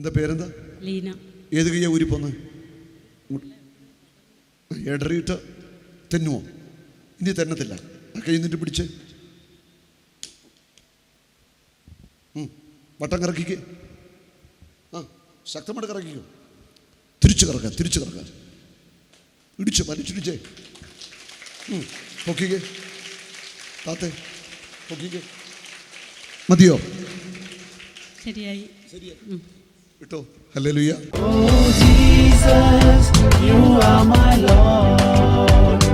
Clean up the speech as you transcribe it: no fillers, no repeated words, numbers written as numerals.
എന്താ പേരെന്താ? ലീന. ഏത് കയ്യാ ഊരിപ്പോന്ന്? ഇടറിയിട്ട് തെന്നുമോ? ഇനി തന്നത്തില്ല. ആ കൈ നിന്നിട്ട് പിടിച്ച് വട്ടം കറക്കിക്ക്. ആ ശക്തമായിട്ട് കറക്കിക്കോ. തിരിച്ചു കറക്കാം, തിരിച്ചു കറക്കാം. ഇടിച്ച് വലിച്ചിടിച്ചേ. പൊക്കിക്ക് താത്തേ, പൊക്കിക്ക്. മതിയോ? ശരിയായി. ശരിയായി കേട്ടോ. Hallelujah. Oh Jesus, you are my Lord.